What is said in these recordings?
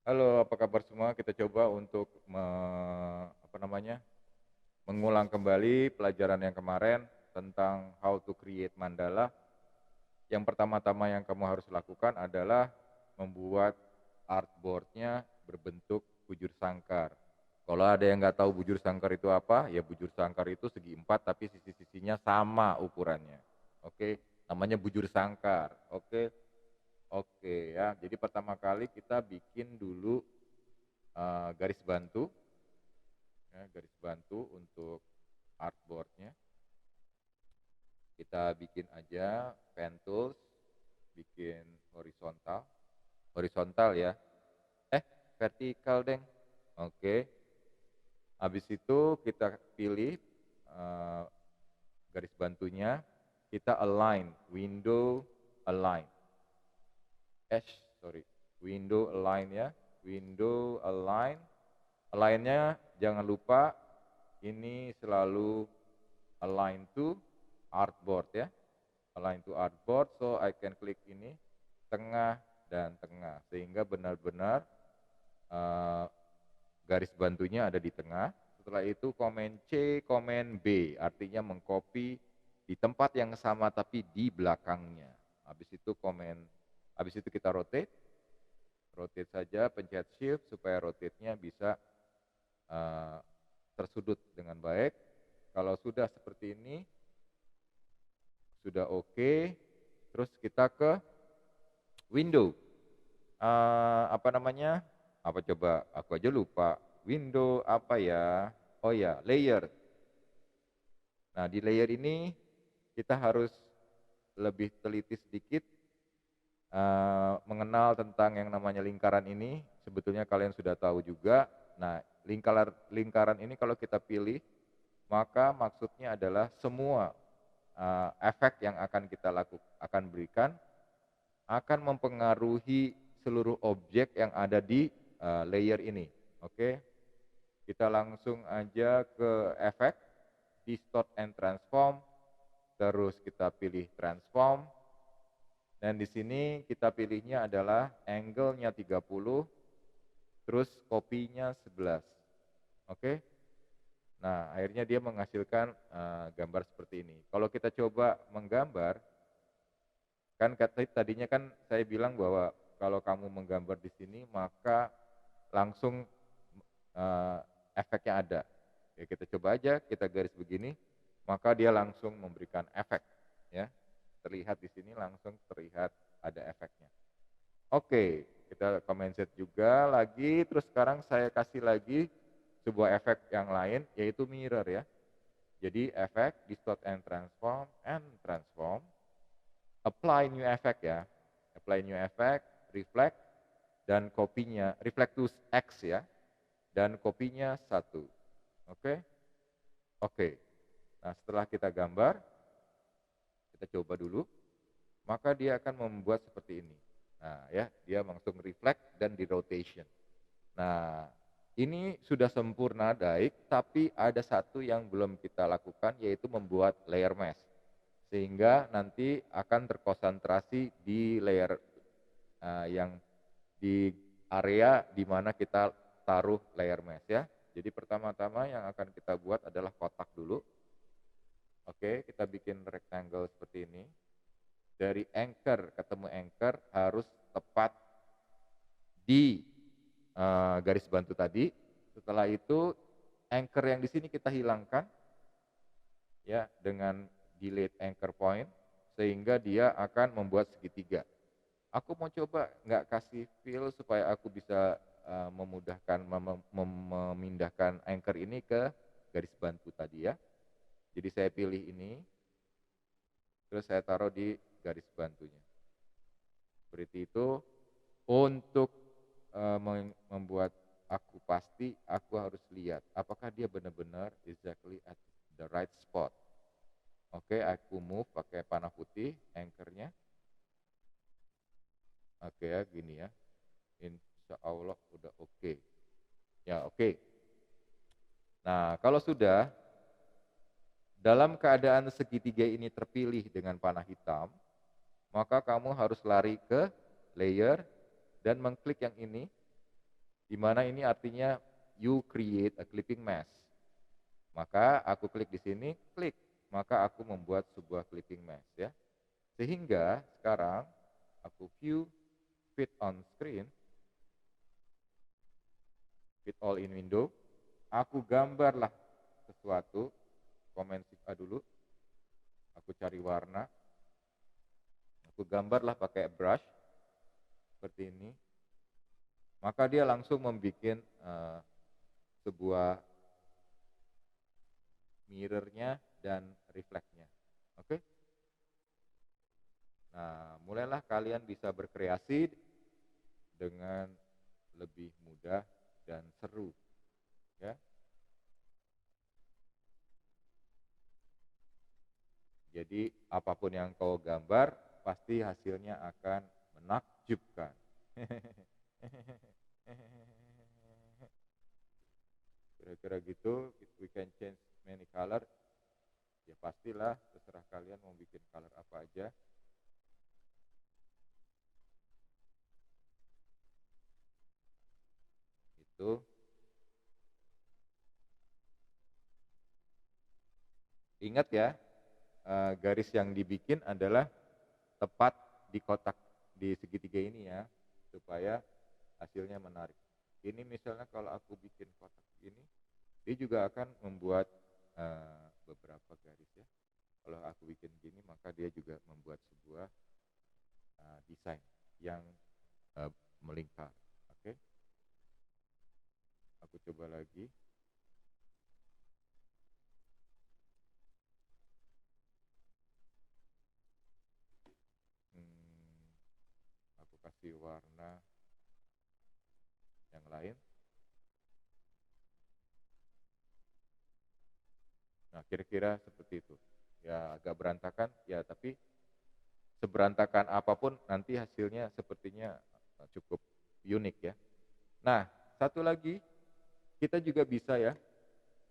Halo, apa kabar semua? Kita coba untuk mengulang kembali pelajaran yang kemarin tentang how to create mandala. Yang pertama-tama yang kamu harus lakukan adalah membuat artboard-nya berbentuk bujur sangkar. Kalau ada yang nggak tahu bujur sangkar itu apa, ya bujur sangkar itu segi empat tapi sisi-sisinya sama ukurannya. Oke, namanya bujur sangkar. Oke, oke ya. Jadi pertama kali kita bikin dulu garis bantu, ya, garis bantu untuk artboardnya. Kita bikin aja pen tools, bikin horizontal, horizontal ya, vertikal deng. Oke, habis itu kita pilih eh, garis bantunya, kita align, window align, sorry, window align ya, window align, alignnya jangan lupa ini selalu align to artboard ya, align to artboard, so I can klik ini tengah dan tengah sehingga benar-benar uh, garis bantunya ada di tengah. Setelah itu Command C, Command B, artinya mengcopy di tempat yang sama tapi di belakangnya. Habis itu kita rotate, rotate saja, pencet Shift supaya rotate-nya bisa uh, tersudut dengan baik. Kalau sudah seperti ini, sudah oke, terus kita ke window. Apa namanya? Apa coba? Aku aja lupa. Window apa ya? Oh ya, layer. Nah, di layer ini kita harus lebih teliti sedikit mengenal tentang yang namanya lingkaran ini. Sebetulnya kalian sudah tahu juga. Nah, lingkaran ini kalau kita pilih, maka maksudnya adalah semua efek yang akan kita akan berikan akan mempengaruhi seluruh objek yang ada di layer ini. Oke, kita langsung aja ke efek, distort and transform, terus kita pilih transform, dan di sini kita pilihnya adalah angle-nya 30, terus kopinya 11. Oke, nah akhirnya dia menghasilkan gambar seperti ini. Kalau kita coba menggambar, kan tadinya kan saya bilang bahwa kalau kamu menggambar di sini maka langsung uh, efeknya ada. Ya, kita coba aja, kita garis begini, maka dia langsung memberikan efek. Ya, terlihat di sini langsung terlihat ada efeknya. Oke, kita comment set juga lagi. Terus sekarang saya kasih lagi sebuah efek yang lain, yaitu mirror ya. Jadi efek, distort and transform, apply new effect ya, apply new effect, reflect, dan kopinya, reflectus X ya, dan kopinya 1. Oke, oke. Nah setelah kita gambar, kita coba dulu, maka dia akan membuat seperti ini. Nah ya, dia langsung reflect dan di rotation. Nah ini sudah sempurna Daik, tapi ada satu yang belum kita lakukan, yaitu membuat layer mesh. Sehingga nanti akan terkonsentrasi di layer yang di area di mana kita taruh layer mesh ya. Jadi pertama-tama yang akan kita buat adalah kotak dulu. Oke, kita bikin rectangle seperti ini. Dari anchor ketemu anchor harus tepat di garis bantu tadi. Setelah itu anchor yang di sini kita hilangkan ya dengan delete anchor point sehingga dia akan membuat segitiga. Aku mau coba nggak kasih fill supaya aku bisa memudahkan memindahkan anchor ini ke garis bantu tadi ya. Jadi saya pilih ini, terus saya taruh di garis bantunya. Seperti itu. Untuk membuat aku pasti, aku harus lihat apakah dia benar-benar exactly at the right spot. Oke, aku move pakai panah putih anchornya. Oke ya, gini ya. Insya Allah udah oke. Ya oke. Nah kalau sudah, dalam keadaan segitiga ini terpilih dengan panah hitam, maka kamu harus lari ke layer dan mengklik yang ini. di mana ini artinya you create a clipping mesh. Maka aku klik di sini, klik, maka aku membuat sebuah clipping mesh ya. Sehingga sekarang aku view fit on screen, fit all in window, aku gambarlah sesuatu, Command Shift A dulu, aku cari warna, aku gambarlah pakai brush seperti ini, maka dia langsung membuat sebuah mirrornya dan refleksnya. Oke? Nah, mulailah kalian bisa berkreasi dengan lebih mudah dan seru, ya. Jadi apapun yang kau gambar, pasti hasilnya akan menakjubkan. Kira-kira gitu, we can change many color. Ya pastilah, terserah kalian mau bikin color apa aja. Itu. Ingat ya, garis yang dibikin adalah tepat di kotak di segitiga ini ya, supaya hasilnya menarik. Ini misalnya kalau aku bikin kotak ini, dia juga akan membuat beberapa garis ya. Kalau aku bikin gini, maka dia juga membuat sebuah desain yang melingkar. Oke, aku coba lagi. Aku kasih warna yang lain. Nah, kira-kira seperti itu. Ya agak berantakan, ya tapi seberantakan apapun nanti hasilnya sepertinya cukup unik ya. Nah, satu lagi kita juga bisa ya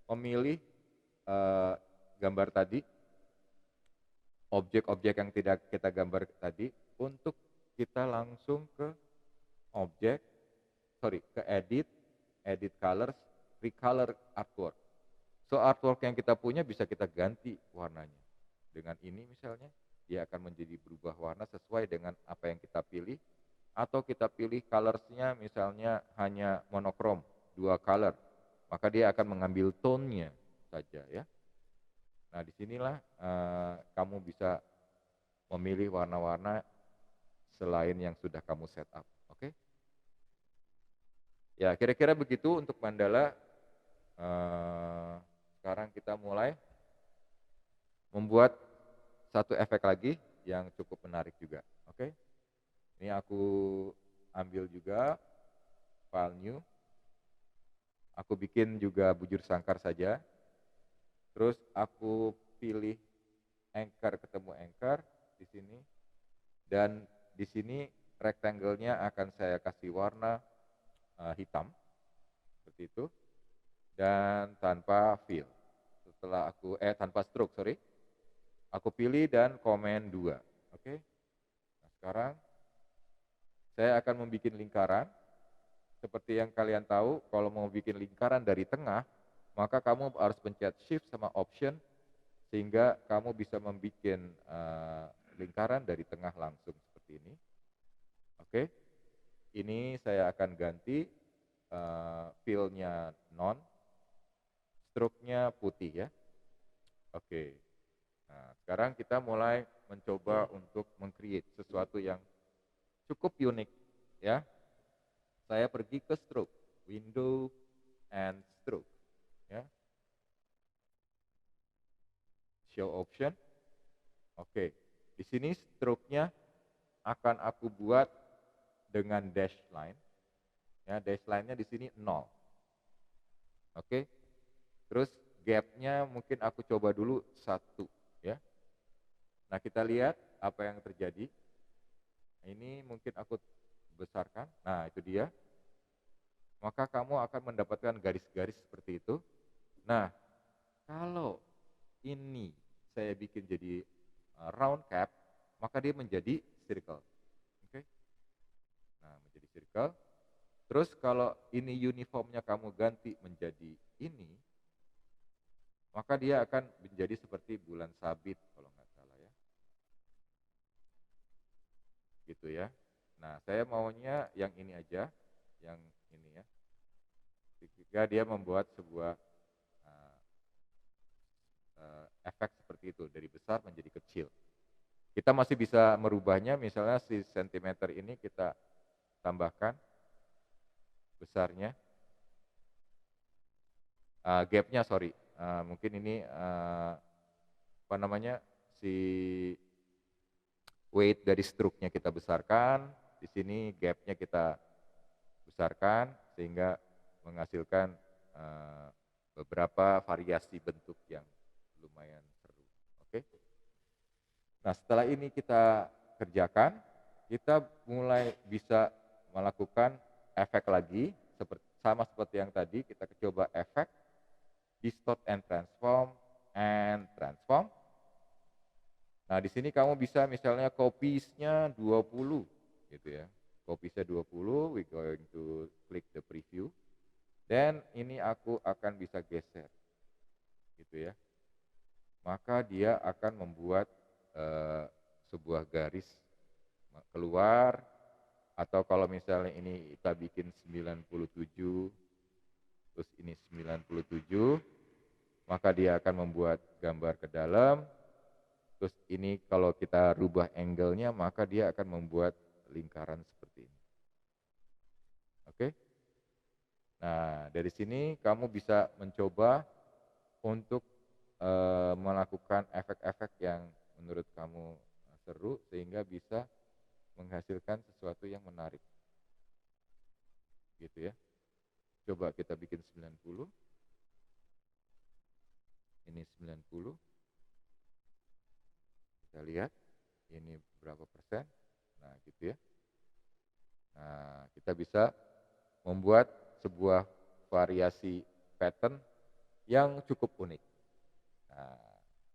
memilih gambar tadi, objek-objek yang tidak kita gambar tadi untuk kita langsung ke ke edit colors, recolor artwork. So artwork yang kita punya bisa kita ganti warnanya. Dengan ini misalnya, dia akan menjadi berubah warna sesuai dengan apa yang kita pilih. Atau kita pilih colorsnya misalnya hanya monokrom, 2 color. Maka dia akan mengambil tone-nya saja ya. Nah disinilah kamu bisa memilih warna-warna selain yang sudah kamu set up. Oke? Ya kira-kira begitu untuk mandala. Sekarang kita mulai membuat satu efek lagi yang cukup menarik juga. Oke? Ini aku ambil juga file new. Aku bikin juga bujur sangkar saja. Terus aku pilih anchor ketemu anchor di sini. Dan di sini rectangle-nya akan saya kasih warna hitam. Seperti itu. Dan tanpa fill. Setelah aku tanpa stroke, sorry. Aku pilih dan komen 2. Oke. Nah, sekarang saya akan membuat lingkaran. Seperti yang kalian tahu, kalau mau bikin lingkaran dari tengah, maka kamu harus pencet shift sama option sehingga kamu bisa membuat lingkaran dari tengah langsung seperti ini. Oke. Ini saya akan ganti fill-nya non, stroke-nya putih ya. Oke. Nah, sekarang kita mulai mencoba untuk meng-create sesuatu yang cukup unik ya. Saya pergi ke stroke, window and stroke ya. Show option. Oke. Di sini stroke-nya akan aku buat dengan dash line. Ya, dash line-nya di sini 0. Oke. Terus gap-nya mungkin aku coba dulu 1 ya. Nah, kita lihat apa yang terjadi. Ini mungkin aku besarkan. Nah, itu dia. Maka kamu akan mendapatkan garis-garis seperti itu. Nah, kalau ini saya bikin jadi round cap, maka dia menjadi circle. Oke. Nah, menjadi circle. Terus kalau ini uniformnya kamu ganti menjadi ini, maka dia akan menjadi seperti bulan sabit kalau nggak salah ya. Gitu ya. Nah, saya maunya yang ini aja, yang ini ya. Ketika dia membuat sebuah efek seperti itu, dari besar menjadi kecil. Kita masih bisa merubahnya, misalnya si sentimeter ini kita tambahkan besarnya, gapnya sorry, mungkin ini apa namanya, si weight dari struknya kita besarkan, di sini gapnya kita besarkan sehingga menghasilkan beberapa variasi bentuk yang lumayan seru. Oke. Nah, setelah ini kita kerjakan, kita mulai bisa melakukan efek lagi, sama seperti yang tadi, kita coba efek, distort and transform. Nah, di sini kamu bisa misalnya copies-nya 20, gitu ya. Copies-nya 20, we going to click the preview. Dan ini aku akan bisa geser, gitu ya. Maka dia akan membuat sebuah garis keluar, atau kalau misalnya ini kita bikin 97, terus ini 97, maka dia akan membuat gambar ke dalam. Terus ini kalau kita rubah angle-nya, maka dia akan membuat lingkaran seperti ini. Oke? Nah, dari sini kamu bisa mencoba untuk melakukan efek-efek yang menurut kamu seru, sehingga bisa menghasilkan sesuatu yang menarik. Gitu ya. Coba kita bikin 90. Ini 90. Kita lihat ini berapa persen. Nah, gitu ya. Nah, kita bisa membuat sebuah variasi pattern yang cukup unik. Nah,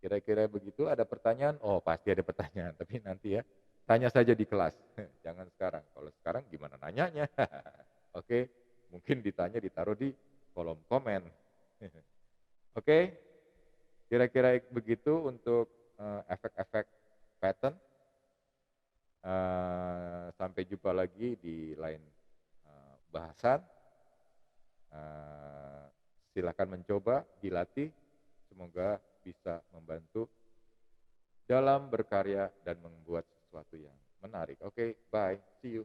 kira-kira begitu. Ada pertanyaan? Oh, pasti ada pertanyaan, tapi nanti ya. Tanya saja di kelas, jangan sekarang. Kalau sekarang gimana nanyanya? Oke, mungkin ditanya ditaruh di kolom komen. Oke, kira-kira begitu untuk efek-efek pattern. Sampai jumpa lagi di lain bahasan. Silakan mencoba, dilatih. Semoga bisa membantu dalam berkarya dan membuat sesuatu yang menarik. Oke, bye, see you.